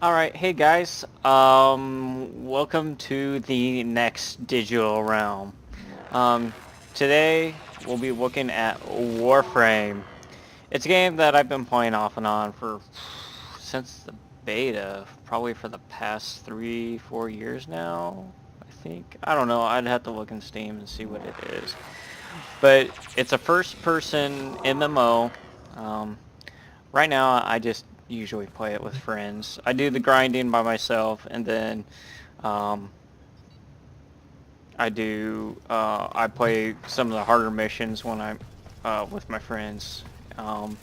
Alright, hey guys, welcome to the next digital realm. Um, Today we'll be looking at Warframe. It's a game that I've been playing off and on for since the beta, probably for the past 3-4 years now, I think. I don't know, I'd have to look in Steam and see what it is. But it's a first-person MMO. Um, Right now, I just usually play it with friends. I do the grinding by myself, and then um, I play some of the harder missions when I'm with my friends. Um,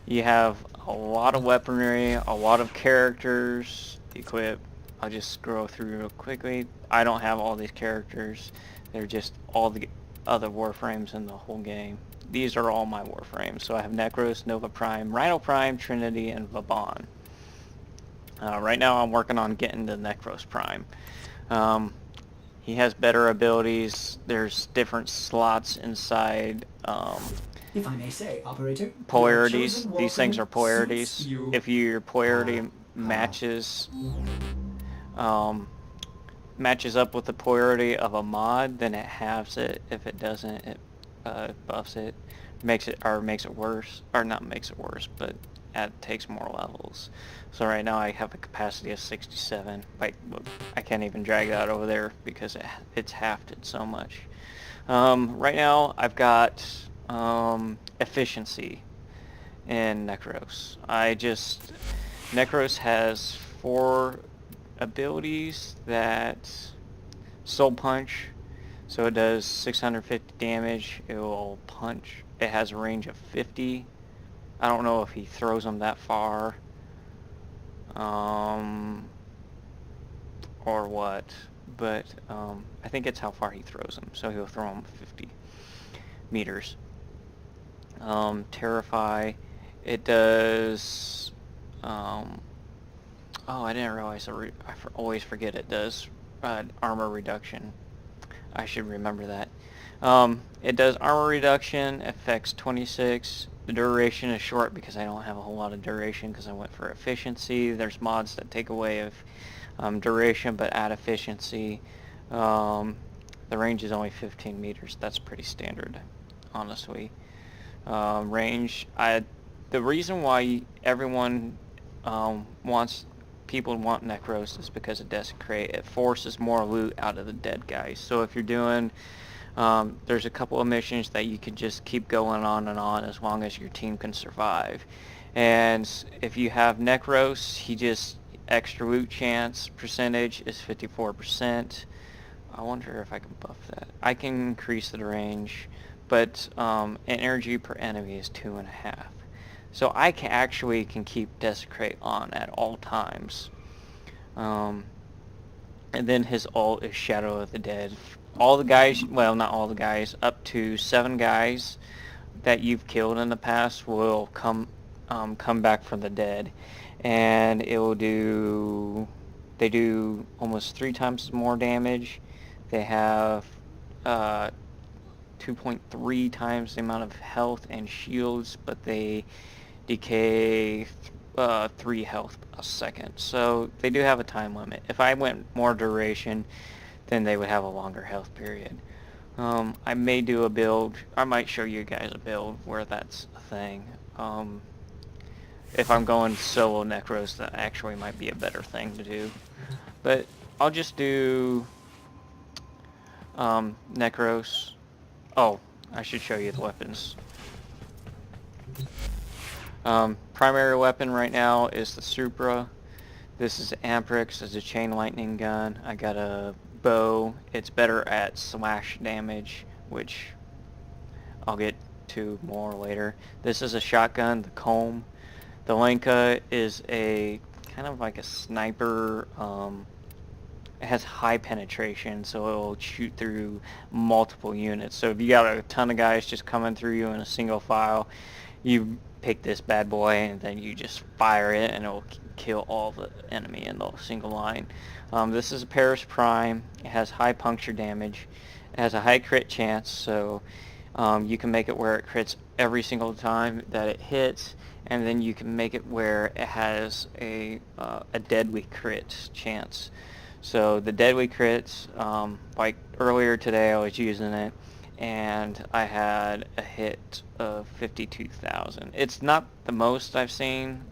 you have a lot of weaponry, a lot of characters equip. I'll just scroll through real quickly. I don't have all these characters. They're just all the other Warframes in the whole game. These are all my Warframes. So I have Necros, Nova Prime, Rhino Prime, Trinity, and Vauban. Right now I'm working on getting the Necros Prime. Um, he has better abilities. There's different slots inside If I may say, operator, your polarities. chosen These things Warframe are suits polarities. you. If your polarity How? um, matches up with the polarity of a mod, then it halves it. If it doesn't, it buffs it, makes it worse, or not makes it worse, but takes more levels. So right now I have a capacity of 67. Like I can't even drag that over there because it's halved it so much. Right now I've got efficiency in Necros. Necros has 4 abilities that Soul Punch, so it does 650 damage. It will punch. It has a range of 50. I don't know if he throws them that far, or what, but I think it's how far he throws them. So he'll throw them 50 meters. Terrify. It does. Oh, I didn't realize. Always forget it does armor reduction. I should remember that. It does armor reduction, affects 26. The duration is short because I don't have a whole lot of duration because I went for efficiency. There's mods that take away of duration but add efficiency. Um, the range is only 15 meters. That's pretty standard, honestly. Range, the reason why everyone people want Necros is because of Desecrate. It forces more loot out of the dead guys. So if you're doing, there's a couple of missions that you can just keep going on and on as long as your team can survive. And if you have Necros, he just, extra loot chance percentage is 54%. I wonder if I can buff that. I can increase the range, but energy per enemy is 2.5. So I can keep Desecrate on at all times. Um, and then his ult is Shadow of the Dead. All the guys, well, not all the guys, up to 7 guys that you've killed in the past will come back from the dead, and it will do. They do almost 3 times more damage. They have 2.3 times the amount of health and shields, but they decay 3 health a second. So they do have a time limit. If I went more duration, then they would have a longer health period. I may do a build. I might show you guys a build where that's a thing. If I'm going solo Necros, that actually might be a better thing to do. But I'll just do Necros. Oh, I should show you the weapons. Primary weapon right now is the Supra. This is Amprix. It's a chain lightning gun. I got a bow. It's better at slash damage, which I'll get to more later. This is a shotgun, the Comb. The Lenka is a kind of like a sniper. It has high penetration, so it'll shoot through multiple units. So if you got a ton of guys just coming through you in a single file, you pick this bad boy and then you just fire it and it'll kill all the enemy in the single line. This is a Paris Prime. It has high puncture damage. It has a high crit chance, so you can make it where it crits every single time that it hits, and then you can make it where it has a deadly crit chance. So the deadly crits, like earlier today I was using it, and I had a hit of 52,000. It's not the most I've seen.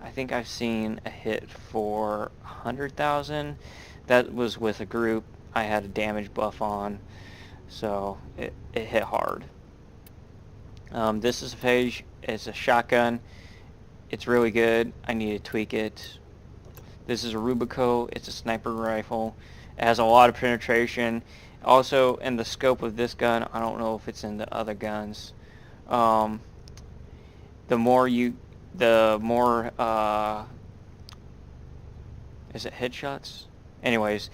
I think I've seen a hit for 100,000. That was with a group. I had a damage buff on, so it hit hard. This is a page. It's a shotgun. It's really good. I need to tweak it. This is a Rubico. It's a sniper rifle. It has a lot of penetration. Also, in the scope of this gun, I don't know if it's in the other guns. The more is it headshots? Anyways,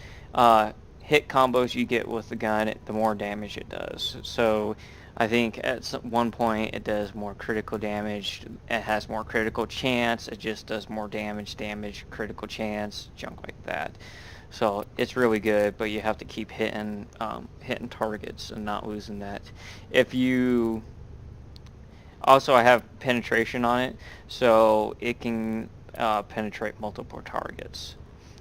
hit combos you get with the gun, the more damage it does. So I think at one point it does more critical damage. It has more critical chance. It just does more damage, critical chance, junk like that. So it's really good, but you have to keep hitting targets and not losing that. If you also, I have penetration on it, so it can penetrate multiple targets.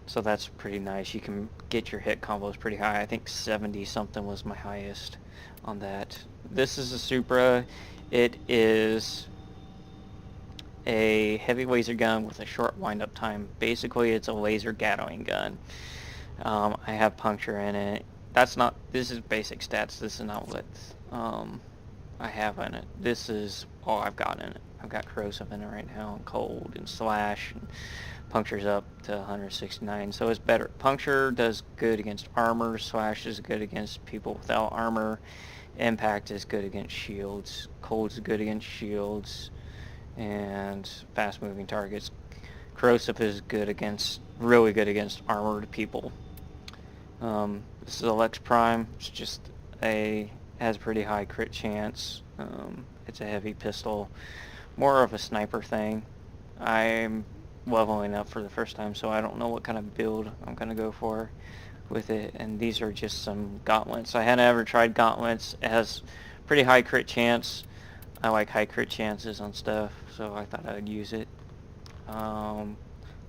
So that's pretty nice. You can get your hit combos pretty high. I think 70 something was my highest on that. This is a Supra. It is a heavy laser gun with a short wind-up time. Basically, it's a laser Gatling gun. I have puncture in it. This is basic stats. This is not what I have in it. This is all I've got in it. I've got corrosive in it right now, and cold, and slash, and puncture's up to 169, so it's better. Puncture does good against armor, slash is good against people without armor, impact is good against shields, cold's good against shields, and fast moving targets. Corrosive is really good against armored people. This is a Lex Prime. It's just has a pretty high crit chance. It's a heavy pistol, more of a sniper thing. I'm leveling up for the first time, so I don't know what kind of build I'm going to go for with it, and these are just some gauntlets. I hadn't ever tried gauntlets. It has pretty high crit chance. I like high crit chances on stuff, so I thought I would use it. Other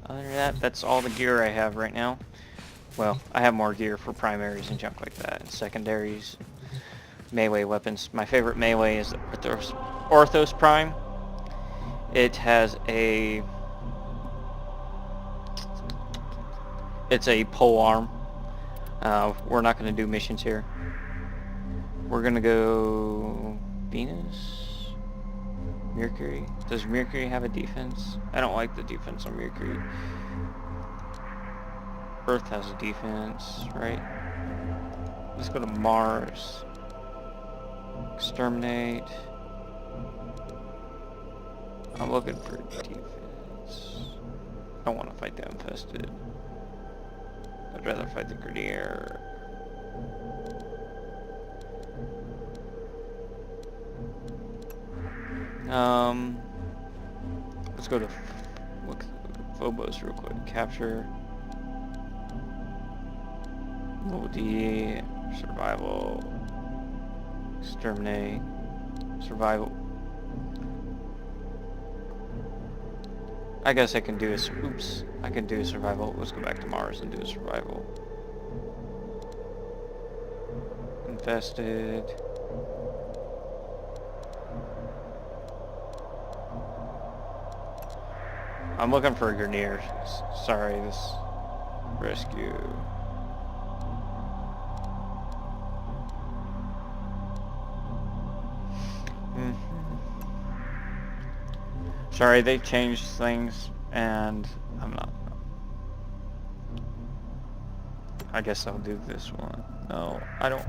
than that, that's all the gear I have right now. Well, I have more gear for primaries and junk like that, and secondaries, melee weapons. My favorite melee is the Orthos Prime. It has it's a pole arm. We're not going to do missions here. We're going to go Venus, Mercury. Does Mercury have a defense? I don't like the defense on Mercury. Earth has a defense, right? Let's go to Mars. Exterminate. I'm looking for defense. I don't want to fight the infested. I'd rather fight the Grenadier. Let's go to Phobos real quick. Capture. OD. Survival. Exterminate. Survival. I guess I can do I can do a survival. Let's go back to Mars and do a survival. Infested. I'm looking for a Grenadier. Sorry, this rescue. Sorry, they've changed things, and I'm not. I guess I'll do this one. No, I don't.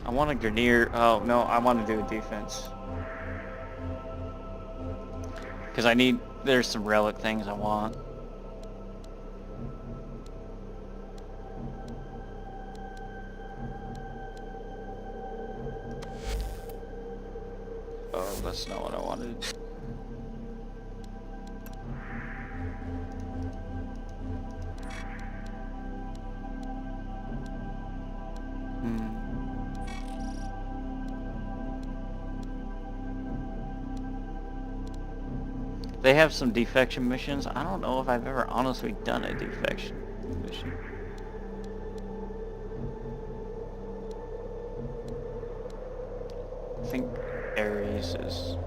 I want a Grenadier. Oh, no, I want to do a defense. Because there's some relic things I want. Oh, that's not what I wanted. They have some defection missions. I don't know if I've ever honestly done a defection mission. I think Ares is...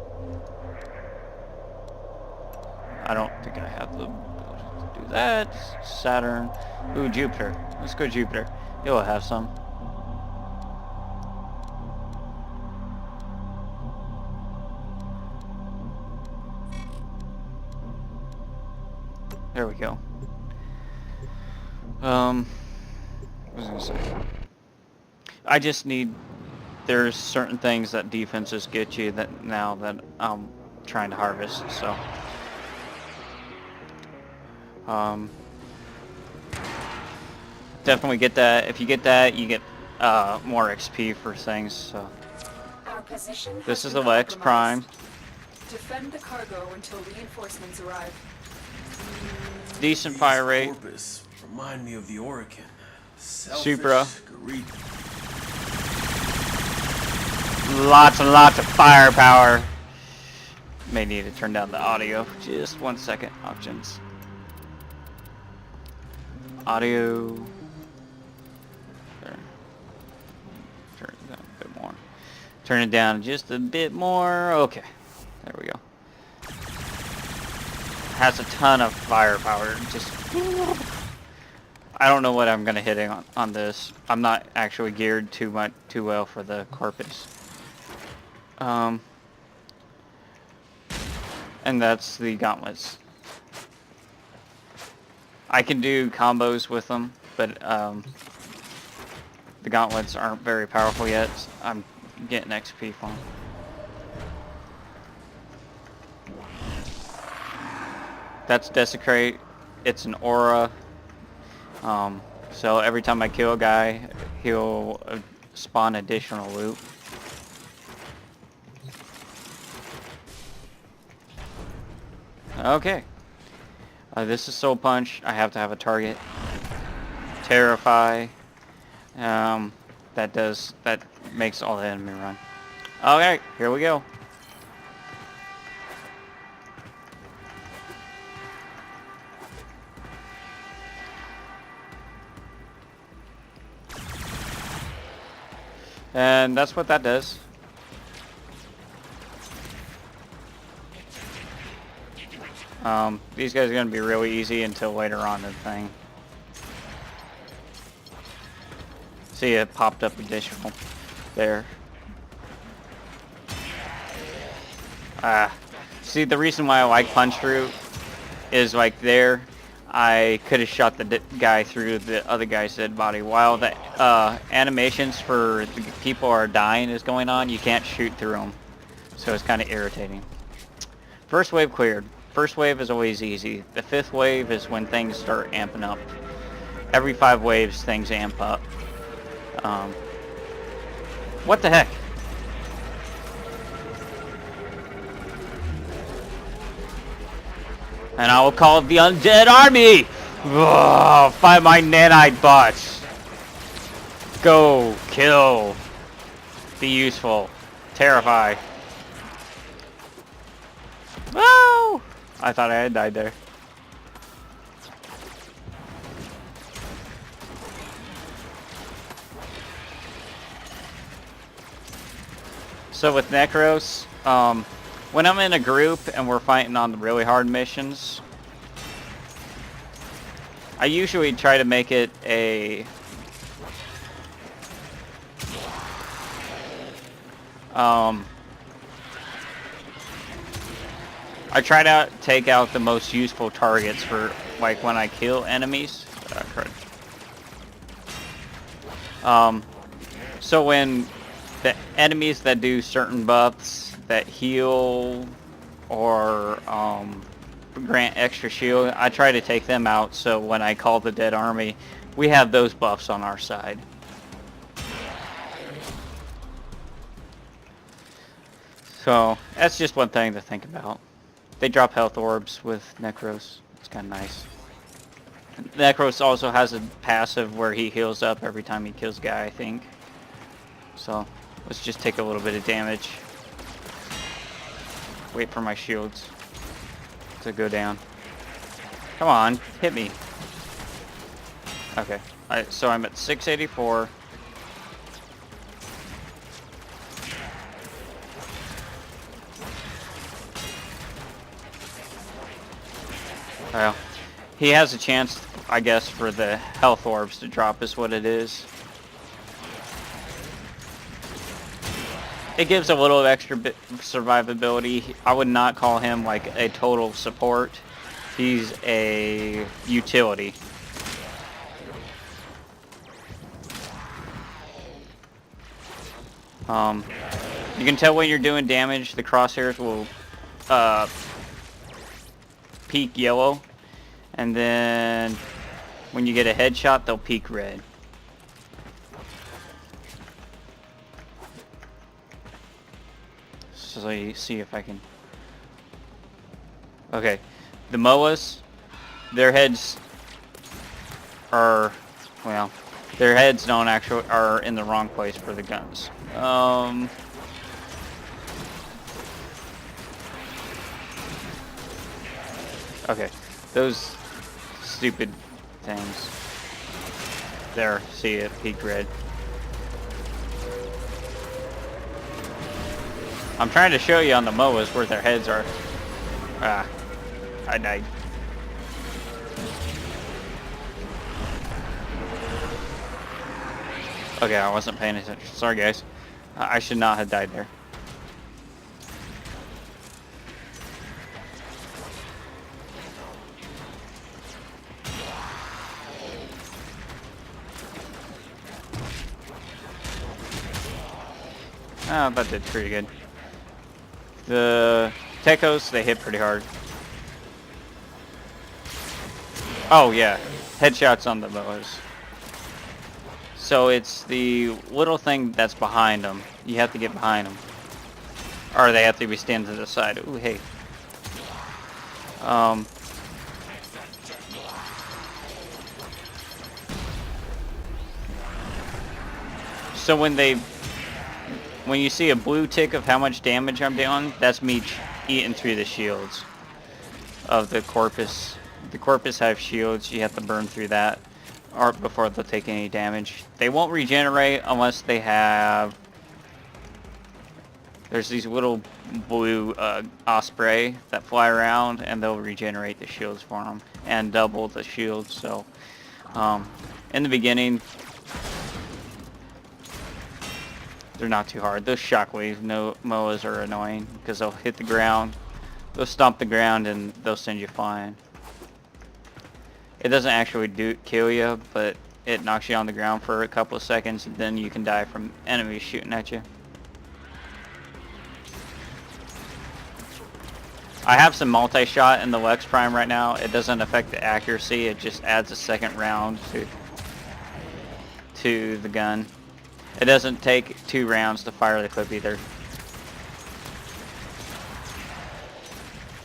I don't think I have the ability to do that. Saturn. Ooh, Jupiter. Let's go Jupiter. He'll have some. There we go. What was I gonna say? I just need... There's certain things that defenses get you that now that I'm trying to harvest, so... definitely get that. If you get that, you get more XP for things, so... This is the Lex Prime. Defend the cargo until reinforcements arrive. Decent fire rate. Remind me of the Oracle. Supra. Lots and lots of firepower. May need to turn down the audio. Just 1 second. Options. Audio. There. Turn it down a bit more. Turn it down just a bit more. Okay. There we go. Has a ton of firepower. Just... I don't know what I'm gonna hit on this. I'm not actually geared too well for the Corpus. And that's the gauntlets. I can do combos with them, but the gauntlets aren't very powerful yet. I'm getting XP from them. That's Desecrate. It's an aura. So every time I kill a guy, he'll spawn additional loot. Okay. This is Soul Punch. I have to have a target. Terrify. That makes all the enemy run. Okay, here we go. And that's what that does. These guys are going to be really easy until later on in the thing. See, it popped up additional there. See, the reason why I like Punch Through is like there, I could have shot the guy through the other guy's dead body. While the animations for the people are dying is going on, you can't shoot through them. So it's kind of irritating. First wave cleared. First wave is always easy. The fifth wave is when things start amping up. Every 5 waves, things amp up. What the heck? And I will call it the Undead Army! Ugh, fight my nanite bots! Go, kill, be useful, terrify. Woo! I thought I had died there. So with Necros, when I'm in a group and we're fighting on the really hard missions, I usually try to make it a... I try to take out the most useful targets for, like, when I kill enemies. So when the enemies that do certain buffs that heal or grant extra shield, I try to take them out so when I call the dead army, we have those buffs on our side. So that's just one thing to think about. They drop health orbs with Necros. It's kind of nice. Necros also has a passive where he heals up every time he kills a guy, I think. So let's just take a little bit of damage. Wait for my shields to go down. Come on, hit me. Okay, so I'm at 684. Well, he has a chance, I guess, for the health orbs to drop is what it is. It gives a little extra bit of survivability. I would not call him like a total support. He's a utility. You can tell when you're doing damage, the crosshairs will peak yellow, and then when you get a headshot, they'll peak red. So you see if I can... Okay, the MOAs, their heads are, well, their heads don't actually are in the wrong place for the guns. Okay, those stupid things. There, see it, peak red. I'm trying to show you on the MOAs where their heads are. Ah, I died. Okay, I wasn't paying attention. Sorry, guys. I should not have died there. Oh, that did pretty good. The Tekos, they hit pretty hard. Oh yeah, headshots on the bows. So it's the little thing that's behind them. You have to get behind them. Or they have to be standing to the side. Ooh, hey. So when you see a blue tick of how much damage I'm doing, that's me eating through the shields of the Corpus. The Corpus have shields, you have to burn through that before they'll take any damage. They won't regenerate unless they have... There's these little blue osprey that fly around, and they'll regenerate the shields for them and double the shields. So in the beginning, they're not too hard. Those shockwave MOAs are annoying because they'll hit the ground, they'll stomp the ground, and they'll send you flying. It doesn't actually kill you, but it knocks you on the ground for a couple of seconds, and then you can die from enemies shooting at you. I have some multi-shot in the Lex Prime right now. It doesn't affect the accuracy, it just adds a second round to the gun. It doesn't take 2 rounds to fire the clip either.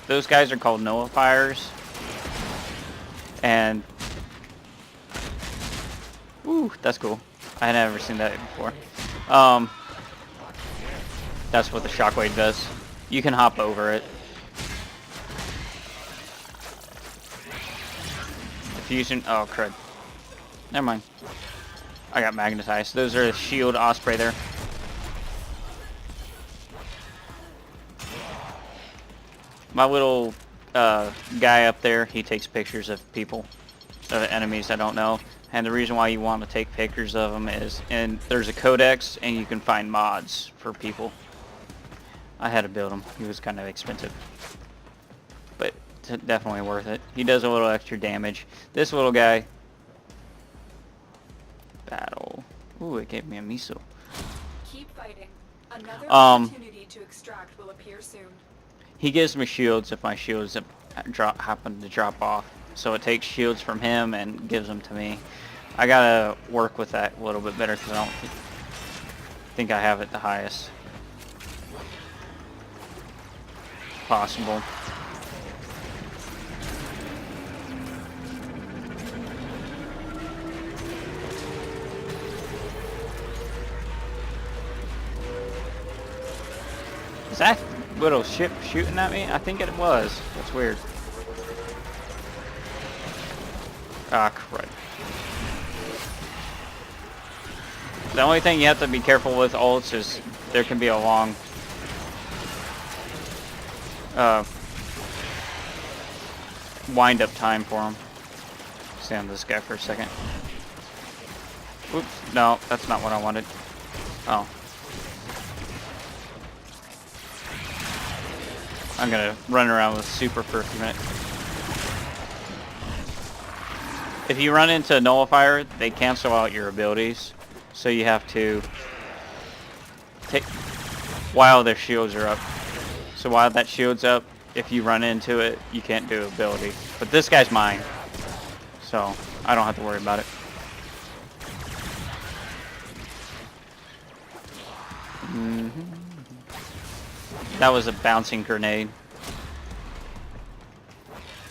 Those guys are called nullifiers. And... Ooh, that's cool. I had never seen that before. That's what the shockwave does. You can hop over it. Diffusion... Oh, crud. Never mind. I got magnetized. Those are shield osprey there. My little guy up there, he takes pictures of people, of enemies I don't know. And the reason why you want to take pictures of them is, and there's a codex, and you can find mods for people. I had to build him. He was kind of expensive, but definitely worth it. He does a little extra damage. This little guy. Battle. Ooh, it gave me a miso. Keep fighting. Another opportunity to extract will appear soon. He gives me shields if my shields happen to drop off. So it takes shields from him and gives them to me. I gotta work with that a little bit better because I don't think I have it the highest possible. Is that little ship shooting at me? I think it was. That's weird. Ah, crud. The only thing you have to be careful with ults is there can be a long wind up time for them. Stay on this guy for a second. Oops, no, that's not what I wanted. Oh. I'm gonna run around with super for a few minutes. If you run into a nullifier, they cancel out your abilities. So you have to take while their shields are up. So while that shield's up, if you run into it, you can't do ability. But this guy's mine, so I don't have to worry about it. That was a bouncing grenade.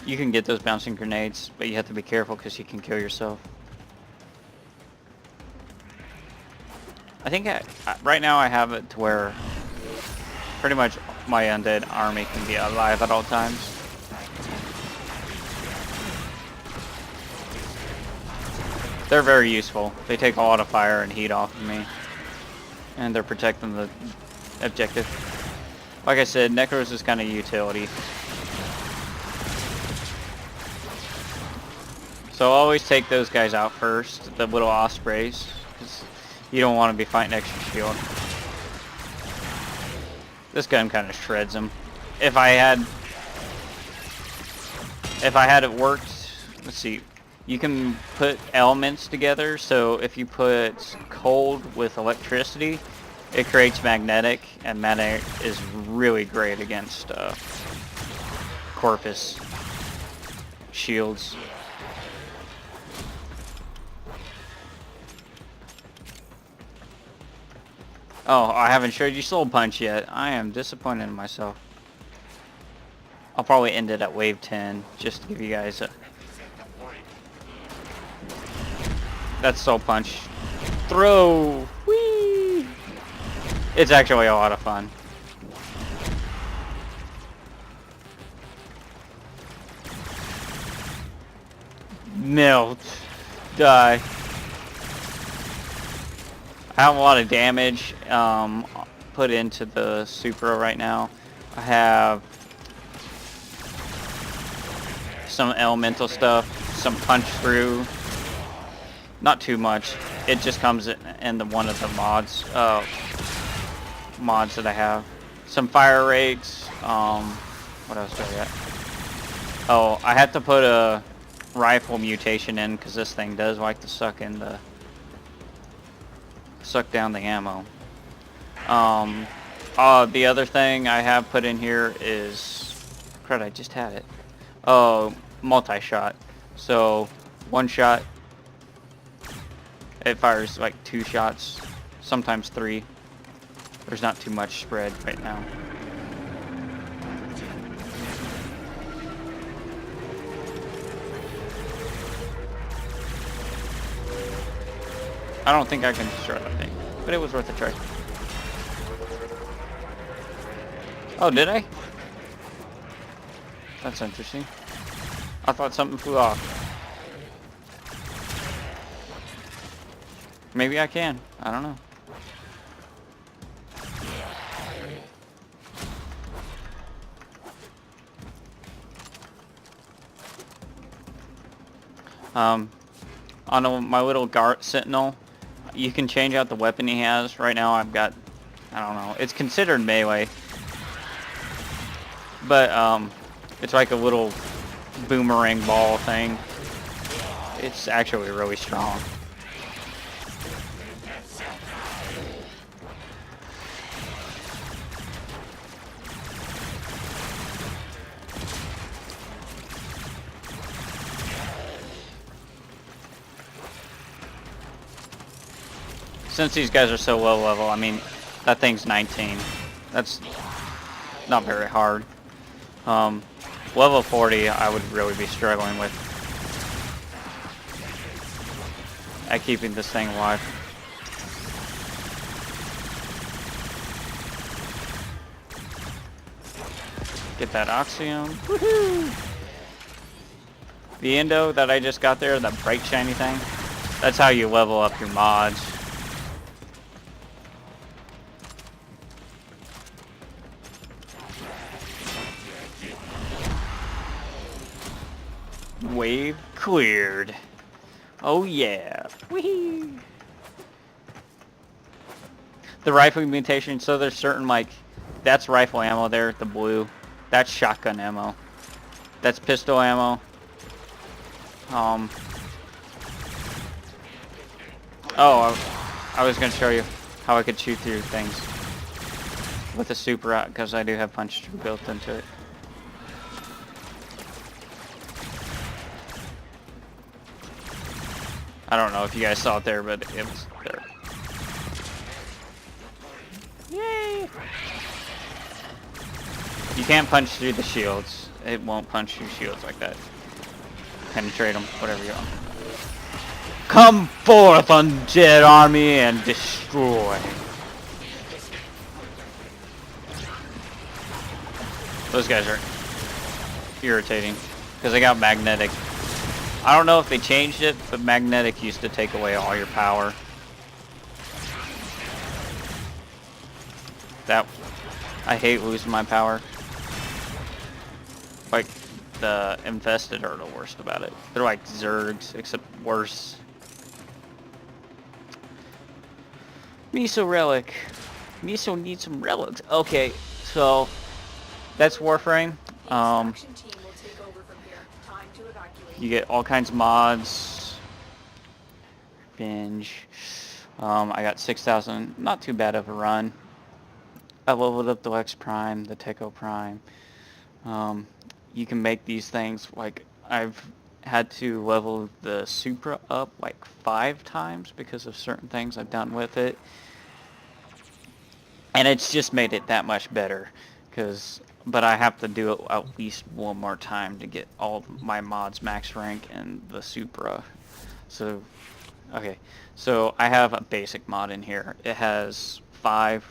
You can get those bouncing grenades, but you have to be careful because you can kill yourself. I think right now I have it to where pretty much my undead army can be alive at all times. They're very useful. They take a lot of fire and heat off of me. And they're protecting the objective. Like I said, Necros is kind of utility. So always take those guys out first, the little ospreys, because you don't want to be fighting extra shield. This gun kind of shreds them. If I had it worked, let's see, you can put elements together. So if you put cold with electricity, it creates magnetic, and magnetic is really great against Corpus shields. Oh, I haven't showed you Soul Punch yet. I am disappointed in myself. I'll probably end it at wave 10, just to give you guys a... That's Soul Punch. Throw! Whee! It's actually a lot of fun. Melt. Die. I have a lot of damage put into the Supra right now. I have some elemental stuff, some punch through. Not too much. It just comes in the one of the mods that I have. Some fire rakes. What else do I got? Oh, I had to put a rifle mutation in because this thing does like to suck down the ammo. The other thing I have put in here is, crud, I just had it. Oh, multi-shot. So one shot, it fires like 2 shots, sometimes 3. There's not too much spread right now. I don't think I can destroy that thing, but it was worth a try. Oh, did I? That's interesting. I thought something flew off. Maybe I can. I don't know. On my little Gart Sentinel, you can change out the weapon he has. Right now I've got, I don't know, it's considered melee. But it's like a little boomerang ball thing. It's actually really strong. Since these guys are so low level, I mean, that thing's 19. That's not very hard. Level 40, I would really be struggling with at keeping this thing alive. Get that Oxium. Woohoo! The endo that I just got there, that bright shiny thing, that's how you level up your mods. Wave cleared. Oh yeah. Whee! The rifle mutation, so there's certain, like, that's rifle ammo there, the blue. That's shotgun ammo. That's pistol ammo. Oh, I was going to show you how I could shoot through things with a super, because I do have punch built into it. I don't know if you guys saw it there, but it was there. Yay! You can't punch through the shields. It won't punch through shields like that. Penetrate them, whatever you want. Come forth, undead army, and destroy. Those guys are irritating because they got magnetic. I don't know if they changed it, but magnetic used to take away all your power. I hate losing my power. Like, the infested are the worst about it. They're like Zergs, except worse. Miso relic. Miso needs some relics. Okay, so that's Warframe. You get all kinds of mods. Binge. I got 6,000. Not too bad of a run. I leveled up the Lex Prime, the Techo Prime. You can make these things, like, I've had to level the Supra up like 5 times because of certain things I've done with it. And it's just made it that much better. But I have to do it at least one more time to get all my mods max rank and the Supra. So, okay. So I have a basic mod in here. It has 5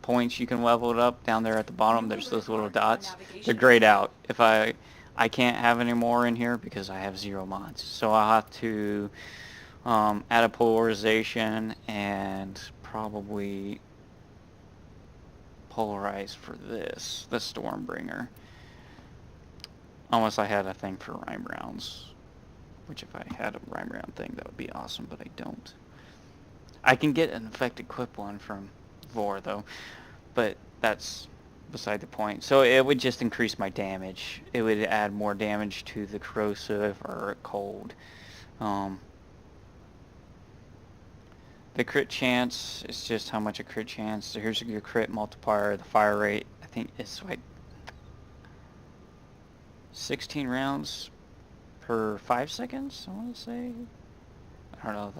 points you can level it up. Down there at the bottom, there's those little dots. They're grayed out. If I can't have any more in here because I have 0 mods. So I'll have to add a polarization and probably polarize for this, the Stormbringer. Unless I had a thing for rhyme rounds. Which if I had a rhyme round thing, that would be awesome, but I don't. I can get an effect equip one from Vor though, but that's beside the point. So it would just increase my damage. It would add more damage to the corrosive or cold. The crit chance is just how much a crit chance. So here's your crit multiplier. The fire rate, I think it's like 16 rounds per 5 seconds, I want to say. I don't know,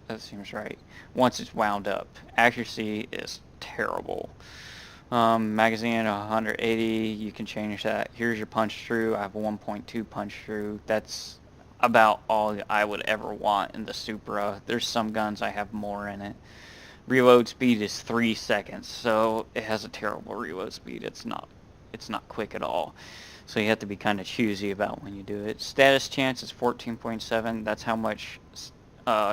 that seems right. Once it's wound up. Accuracy is terrible. Magazine 180, you can change that. Here's your punch through. I have a 1.2 punch through. That's about all I would ever want in the Supra. There's some guns I have more in it. Reload speed is 3 seconds, so it has a terrible reload speed. It's not quick at all. So you have to be kind of choosy about when you do it. Status chance is 14.7. That's how much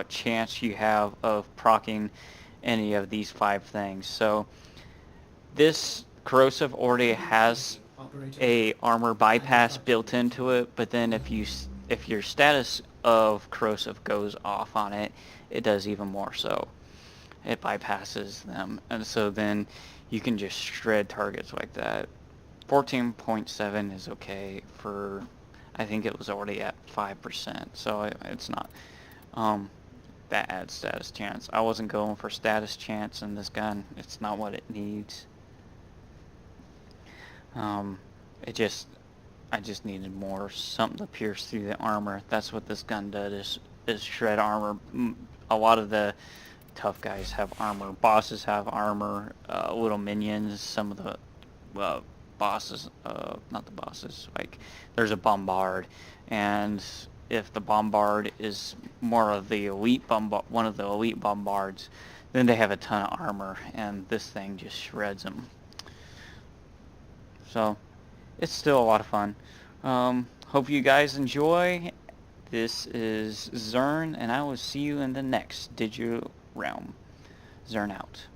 chance you have of proccing any of these 5 things. So this corrosive already has a armor bypass built into it, but then if your status of corrosive goes off on it, it does even more so. It bypasses them, and so then you can just shred targets like that. 14.7 is okay for, I think it was already at 5%, so it's not bad status chance. I wasn't going for status chance in this gun. It's not what it needs. I just needed more, something to pierce through the armor. That's what this gun does, is shred armor. A lot of the tough guys have armor. Bosses have armor. Little minions, some of the bosses, not the bosses, like there's a bombard, and if the bombard is more of the elite one of the elite bombards, then they have a ton of armor, and this thing just shreds them. So it's still a lot of fun. Hope you guys enjoy, This is Zern, and I will see you in the next digital realm. Zern out.